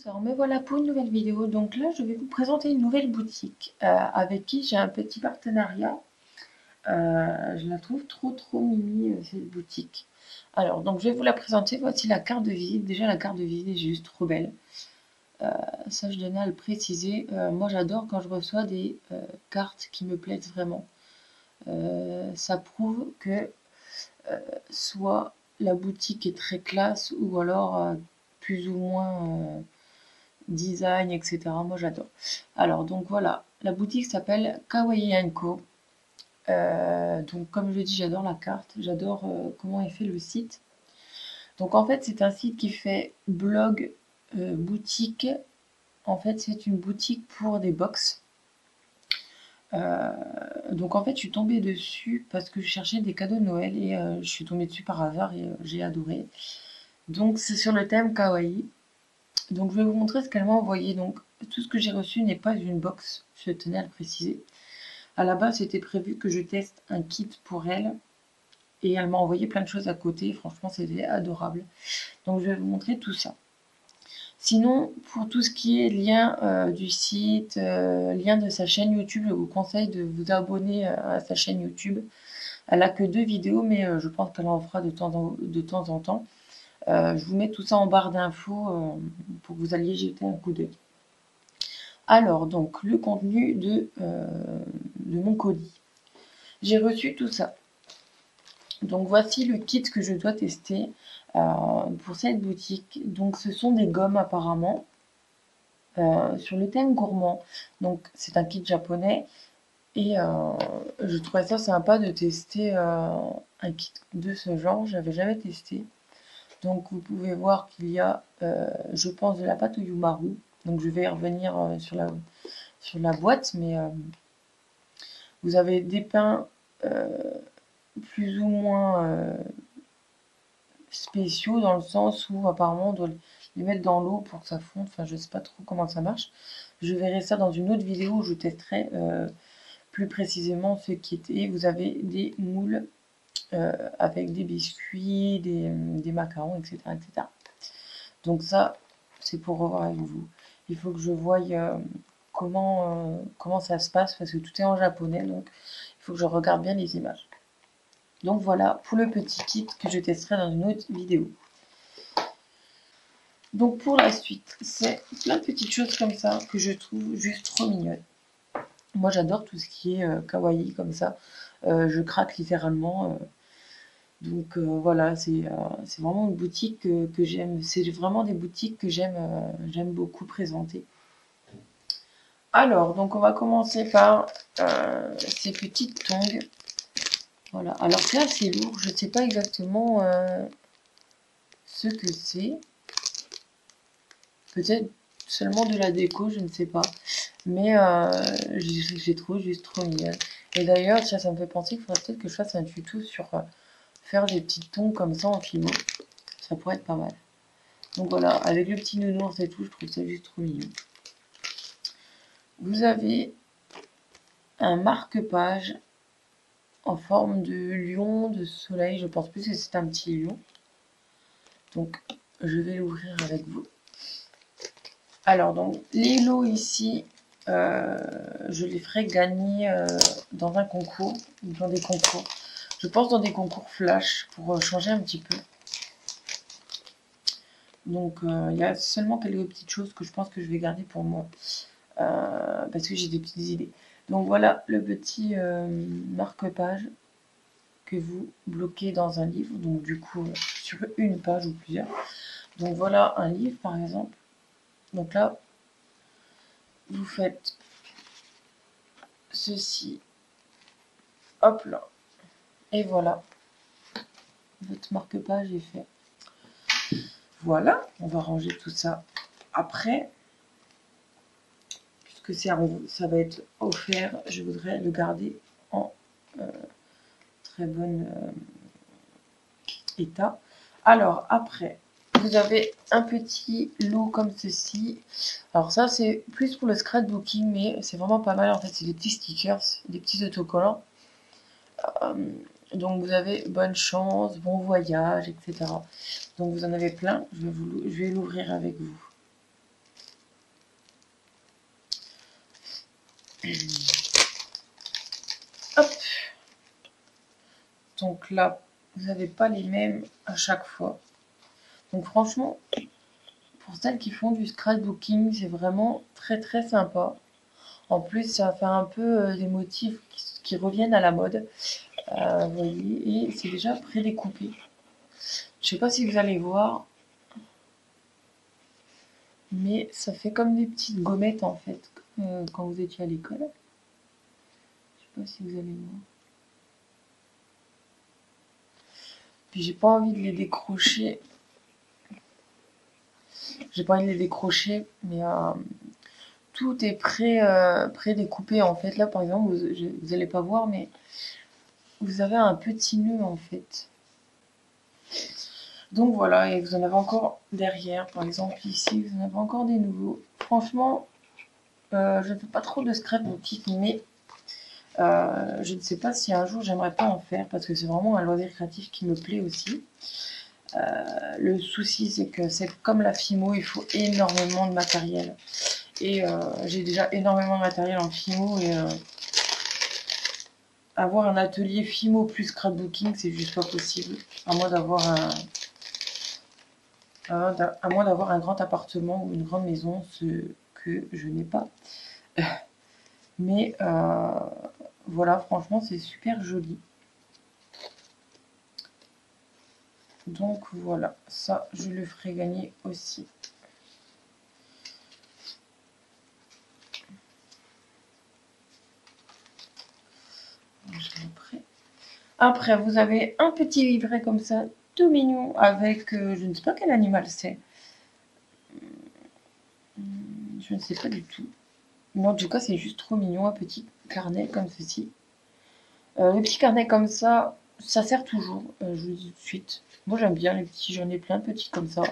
Alors me voilà pour une nouvelle vidéo. Donc là, je vais vous présenter une nouvelle boutique avec qui j'ai un petit partenariat. Je la trouve trop mimi cette boutique. Alors donc je vais vous la présenter. Voici la carte de visite. Déjà la carte de visite est juste trop belle. Ça je tenais à le préciser. Moi j'adore quand je reçois des cartes qui me plaisent vraiment. Ça prouve que soit la boutique est très classe ou alors plus ou moins design, etc. Moi j'adore. Alors donc voilà, la boutique s'appelle Kawaii Co. Donc comme je dis, j'adore la carte, j'adore comment est fait le site. Donc en fait c'est un site qui fait blog, boutique. En fait c'est une boutique pour des box. Euh, donc en fait je suis tombée dessus parce que je cherchais des cadeaux de Noël et je suis tombée dessus par hasard et j'ai adoré. Donc c'est sur le thème Kawaii. Donc je vais vous montrer ce qu'elle m'a envoyé. Donc tout ce que j'ai reçu n'est pas une box, je tenais à le préciser. À la base, c'était prévu que je teste un kit pour elle et elle m'a envoyé plein de choses à côté. Franchement, c'était adorable. Donc je vais vous montrer tout ça. Sinon, pour tout ce qui est lien du site, lien de sa chaîne YouTube, je vous conseille de vous abonner à sa chaîne YouTube. Elle a que 2 vidéos, mais je pense qu'elle en fera de temps en temps. Je vous mets tout ça en barre d'infos pour que vous alliez jeter un coup d'œil. Alors, donc, le contenu de mon colis. J'ai reçu tout ça. Donc, voici le kit que je dois tester pour cette boutique. Donc, ce sont des gommes apparemment sur le thème gourmand. Donc, c'est un kit japonais. Et je trouvais ça sympa de tester un kit de ce genre. J'avais jamais testé. Donc vous pouvez voir qu'il y a, je pense, de la pâte au yumaru. Donc je vais y revenir sur la boîte, mais vous avez des pains plus ou moins spéciaux dans le sens où apparemment on doit les mettre dans l'eau pour que ça fonde. Enfin, je sais pas trop comment ça marche. Je verrai ça dans une autre vidéo où je testerai plus précisément ce qui était. Vous avez des moules avec des biscuits, des macarons, etc., etc. Donc ça, c'est pour revoir avec vous. Il faut que je voie comment ça se passe parce que tout est en japonais, donc il faut que je regarde bien les images. Donc voilà pour le petit kit que je testerai dans une autre vidéo. Donc pour la suite, c'est plein de petites choses comme ça que je trouve juste trop mignonnes. Moi j'adore tout ce qui est kawaii comme ça. Je craque littéralement. Donc voilà, c'est vraiment une boutique que j'aime. C'est vraiment des boutiques que j'aime beaucoup présenter. Alors, donc on va commencer par ces petites tongs. Voilà, alors c'est assez lourd, je ne sais pas exactement ce que c'est. Peut-être seulement de la déco, je ne sais pas. Mais j'ai trouvé juste trop mignonne. Et d'ailleurs, ça me fait penser qu'il faudrait peut-être que je fasse un tuto sur faire des petites tongs comme ça en fimo. Ça pourrait être pas mal. Donc voilà, avec le petit nounours et tout, je trouve ça juste trop mignon. Vous avez un marque-page en forme de lion, de soleil. Je pense plus que c'est un petit lion. Donc, je vais l'ouvrir avec vous. Alors, donc, les lots ici, je les ferai gagner dans un concours, dans des concours. Je pense dans des concours flash pour changer un petit peu. Donc, il y a seulement quelques petites choses que je pense que je vais garder pour moi. Parce que j'ai des petites idées. Donc, voilà le petit marque-page que vous bloquez dans un livre, donc du coup sur une page ou plusieurs. Donc voilà un livre par exemple. Donc là, vous faites ceci, hop là, et voilà, votre marque-page est fait. Voilà, on va ranger tout ça après, puisque ça va être offert, je voudrais le garder en très bon état. Alors après, vous avez un petit lot comme ceci. Alors ça, c'est plus pour le scrapbooking, mais c'est vraiment pas mal. En fait, c'est des petits stickers, des petits autocollants. Donc vous avez bonne chance, bon voyage, etc. Donc vous en avez plein. Je vais l'ouvrir avec vous. Hop. Donc là, vous n'avez pas les mêmes à chaque fois. Donc franchement, pour celles qui font du scrapbooking, c'est vraiment très très sympa. En plus, ça fait un peu des motifs qui reviennent à la mode. Vous voyez, et c'est déjà prédécoupé. Je sais pas si vous allez voir, mais ça fait comme des petites gommettes en fait, quand vous étiez à l'école. Je sais pas si vous allez voir. Puis j'ai pas envie de les décrocher. J'ai pas envie de les décrocher, mais tout est pré-découpé en fait. Là par exemple, vous allez pas voir, mais vous avez un petit nœud en fait. Donc voilà, et vous en avez encore derrière, par exemple ici, vous en avez encore des nouveaux. Franchement, je ne fais pas trop de scrapbooking, mais je ne sais pas si un jour j'aimerais pas en faire, parce que c'est vraiment un loisir créatif qui me plaît aussi. Le souci, c'est que c'est comme la Fimo, il faut énormément de matériel. Et j'ai déjà énormément de matériel en Fimo, et avoir un atelier Fimo plus scrapbooking, c'est juste pas possible. À moins d'avoir un grand appartement ou une grande maison, ce que je n'ai pas. Mais voilà, franchement, c'est super joli. Donc voilà, ça, je le ferai gagner aussi. Après, vous avez un petit livret comme ça, tout mignon, avec, je ne sais pas quel animal c'est. Je ne sais pas du tout. Mais en tout cas, c'est juste trop mignon, un petit carnet comme ceci. Les petits carnets comme ça sert toujours, je vous le dis tout de suite. Moi, j'aime bien les petits, j'en ai plein de petits comme ça.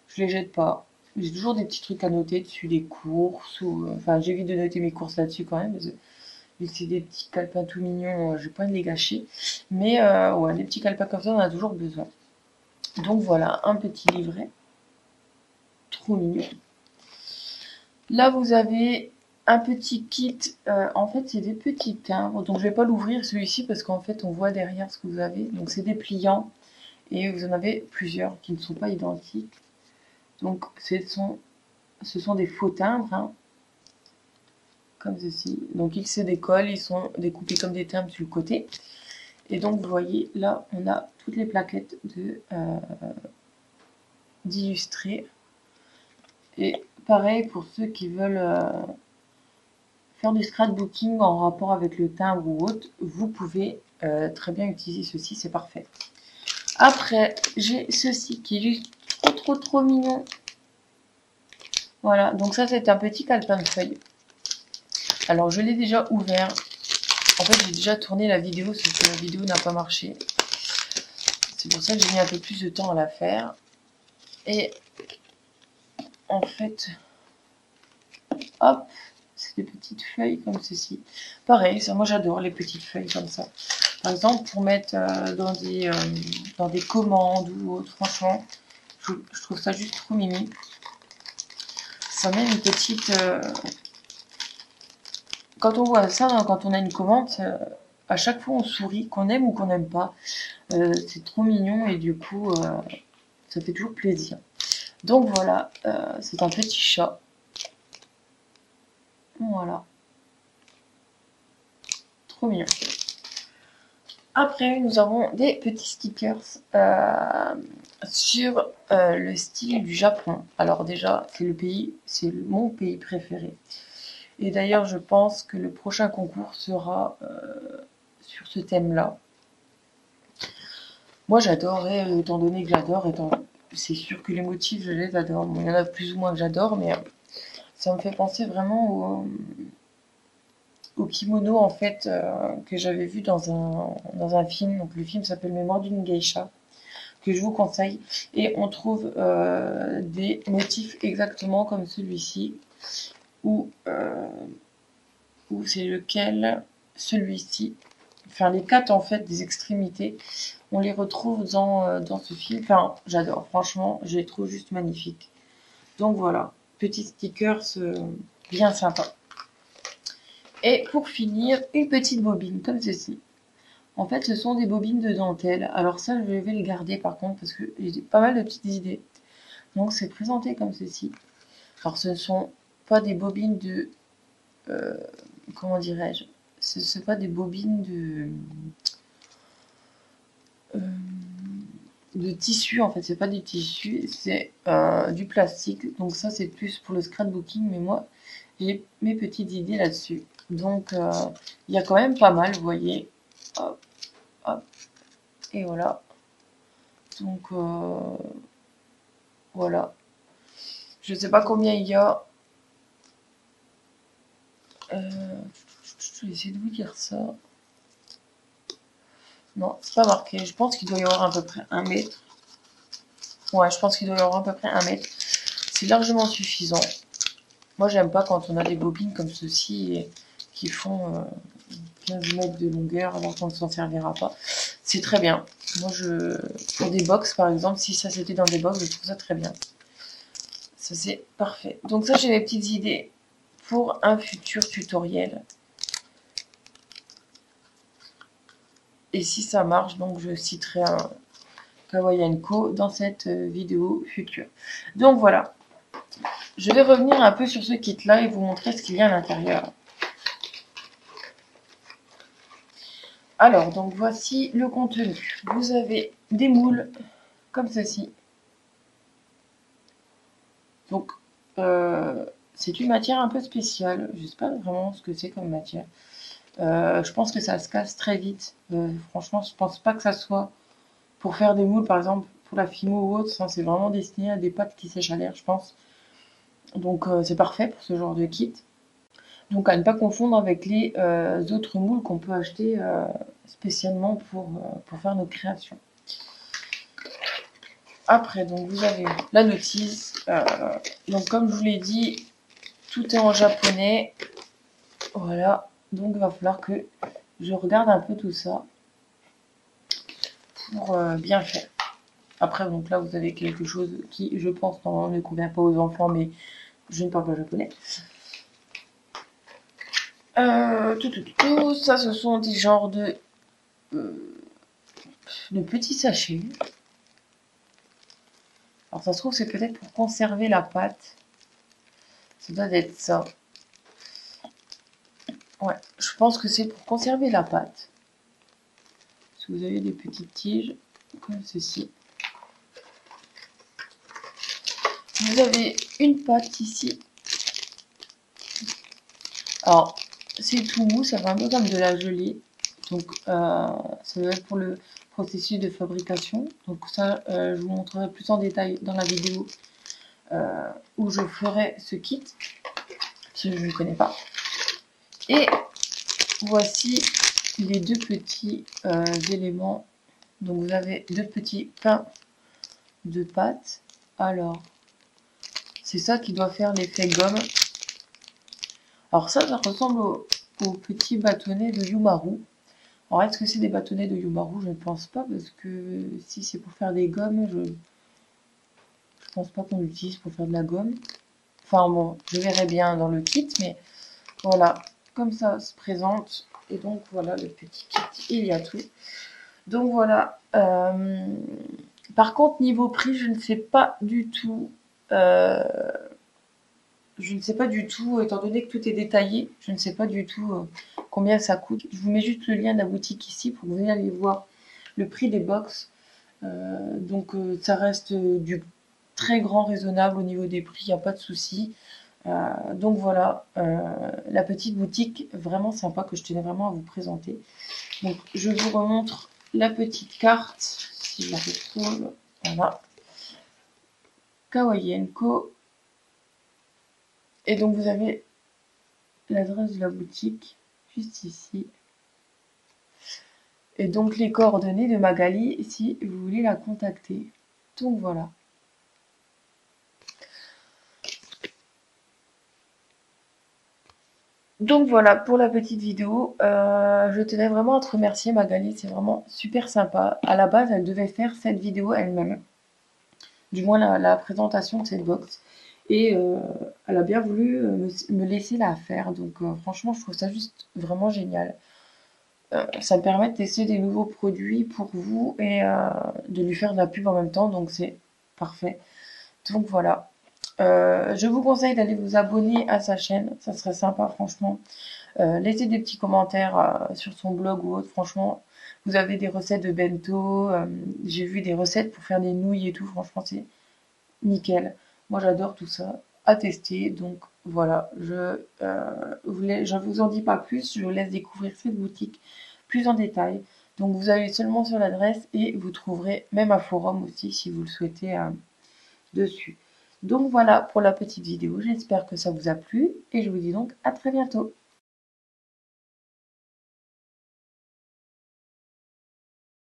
Je les jette pas. J'ai toujours des petits trucs à noter dessus, des courses, ou... Enfin, j'évite de noter mes courses là-dessus quand même, parce que vu que c'est des petits calepins tout mignons, j'ai pas envie de les gâcher. Mais ouais, des petits calepins comme ça, on en a toujours besoin. Donc voilà, un petit livret. Trop mignon. Là, vous avez un petit kit. En fait, c'est des petits timbres. Donc, je vais pas l'ouvrir celui-ci parce qu'en fait, on voit derrière ce que vous avez. Donc, c'est des pliants. Et vous en avez plusieurs qui ne sont pas identiques. Donc, ce sont des faux timbres. Hein, comme ceci. Donc, ils se décollent. Ils sont découpés comme des timbres sur le côté. Et donc, vous voyez, là, on a toutes les plaquettes d'illustrer. Et pareil pour ceux qui veulent faire du scrapbooking en rapport avec le timbre ou autre, vous pouvez très bien utiliser ceci, c'est parfait. Après, j'ai ceci qui est juste trop mignon. Voilà, donc ça c'est un petit calepin de feuilles. Alors je l'ai déjà ouvert. En fait, j'ai déjà tourné la vidéo, sauf que la vidéo n'a pas marché. C'est pour ça que j'ai mis un peu plus de temps à la faire. Et en fait, hop, c'est des petites feuilles comme ceci. Pareil, ça, moi j'adore les petites feuilles comme ça. Par exemple, pour mettre dans des commandes ou autre, franchement, je trouve ça juste trop mimi. Ça met une petite... quand on voit ça, hein, quand on a une commande, à chaque fois on sourit, qu'on aime ou qu'on n'aime pas. C'est trop mignon et du coup, ça fait toujours plaisir. Donc voilà, c'est un petit chat. Voilà. Trop mignon. Après, nous avons des petits stickers sur le style du Japon. Alors déjà, c'est mon pays préféré. Et d'ailleurs, je pense que le prochain concours sera sur ce thème-là. Moi, j'adorerais, étant donné que j'adore, c'est sûr que les motifs, je les adore. Bon, il y en a plus ou moins que j'adore, mais ça me fait penser vraiment au kimono en fait que j'avais vu dans un film. Donc le film s'appelle Mémoire d'une geisha, que je vous conseille. Et on trouve des motifs exactement comme celui-ci, ou c'est lequel, celui-ci. Enfin les quatre en fait des extrémités, on les retrouve dans ce film. Enfin j'adore, franchement, je les trouve juste magnifiques. Donc voilà, petit stickers bien sympa. Et pour finir, une petite bobine comme ceci. En fait, ce sont des bobines de dentelle. Alors ça, je vais le garder par contre parce que j'ai pas mal de petites idées. Donc c'est présenté comme ceci. Alors ce ne sont pas des bobines de... comment dirais-je? Ce ne sont pas des bobines de tissu en fait. C'est pas du tissu, c'est du plastique. Donc ça, c'est plus pour le scrapbooking. Mais moi, j'ai mes petites idées là-dessus. Donc il y a quand même pas mal, vous voyez. Hop, hop. Et voilà. Donc voilà. Je sais pas combien il y a. Je vais essayer de vous dire ça. Non, c'est pas marqué. Je pense qu'il doit y avoir à peu près 1 mètre. Ouais, je pense qu'il doit y avoir à peu près 1 mètre. C'est largement suffisant. Moi, j'aime pas quand on a des bobines comme ceci et qui font 15 mètres de longueur alors qu'on ne s'en servira pas. C'est très bien. Moi, pour des box, par exemple, si ça c'était dans des box, je trouve ça très bien. Ça, c'est parfait. Donc ça, j'ai mes petites idées pour un futur tutoriel. Et si ça marche, donc je citerai un Kawaii & Co dans cette vidéo future. Donc voilà. Je vais revenir un peu sur ce kit-là et vous montrer ce qu'il y a à l'intérieur. Alors, donc voici le contenu. Vous avez des moules comme ceci. Donc, c'est une matière un peu spéciale. Je ne sais pas vraiment ce que c'est comme matière. Je pense que ça se casse très vite. Franchement, je pense pas que ça soit pour faire des moules, par exemple, pour la Fimo ou autre. C'est vraiment destiné à des pâtes qui sèchent à l'air, je pense. Donc, c'est parfait pour ce genre de kit. Donc, à ne pas confondre avec les autres moules qu'on peut acheter spécialement pour faire nos créations. Après, donc, vous avez la notice. Donc, comme je vous l'ai dit, tout est en japonais. Voilà. Donc, il va falloir que je regarde un peu tout ça pour bien faire. Après, donc là, vous avez quelque chose qui, je pense, normalement ne convient pas aux enfants, mais je ne parle pas japonais. Ça, ce sont des genres de petits sachets. Alors, ça se trouve, c'est peut-être pour conserver la pâte. Ça doit être ça. Ouais, je pense que c'est pour conserver la pâte. Parce que vous avez des petites tiges comme ceci. Vous avez une pâte ici. Alors, c'est tout mou, ça fait un peu comme de la gelée. Donc, ça doit être pour le processus de fabrication. Donc ça, je vous montrerai plus en détail dans la vidéo où je ferai ce kit. Parce que je ne le connais pas. Et voici les deux petits éléments. Donc vous avez deux petits pains de pâte. Alors, c'est ça qui doit faire l'effet gomme. Alors ça ressemble aux petits bâtonnets de Yumaru. Alors est-ce que c'est des bâtonnets de Yumaru? Je ne pense pas, parce que si c'est pour faire des gommes, je pense pas qu'on l'utilise pour faire de la gomme. Enfin bon, je verrai bien dans le kit, mais voilà, comme ça se présente. Et donc voilà le petit kit, il y a tout. Donc voilà. Par contre, niveau prix, je ne sais pas du tout. Étant donné que tout est détaillé, je ne sais pas du tout combien ça coûte. Je vous mets juste le lien de la boutique ici pour que vous ayez voir le prix des box. Donc ça reste du très grand raisonnable au niveau des prix, il n'y a pas de souci. Donc voilà, la petite boutique vraiment sympa que je tenais vraiment à vous présenter. Donc je vous remontre la petite carte, si je la retrouve. Voilà. Kawaii & Co. Et donc vous avez l'adresse de la boutique juste ici. Et donc les coordonnées de Magali si vous voulez la contacter. Donc voilà. Donc voilà pour la petite vidéo. Je tenais vraiment à te remercier Magali, c'est vraiment super sympa. À la base, elle devait faire cette vidéo elle-même. Du moins la présentation de cette box. Et elle a bien voulu me laisser la faire. Donc franchement, je trouve ça juste vraiment génial. Ça me permet de tester des nouveaux produits pour vous et de lui faire de la pub en même temps. Donc c'est parfait. Donc voilà. Je vous conseille d'aller vous abonner à sa chaîne. Ça serait sympa, franchement. Laissez des petits commentaires sur son blog ou autre. Franchement, vous avez des recettes de bento. J'ai vu des recettes pour faire des nouilles et tout. Franchement, c'est nickel. Moi, j'adore tout ça. À tester. Donc voilà, je vous en dis pas plus. Je vous laisse découvrir cette boutique plus en détail. Donc vous allez seulement sur l'adresse et vous trouverez même un forum aussi si vous le souhaitez dessus. Donc voilà pour la petite vidéo. J'espère que ça vous a plu et je vous dis donc à très bientôt.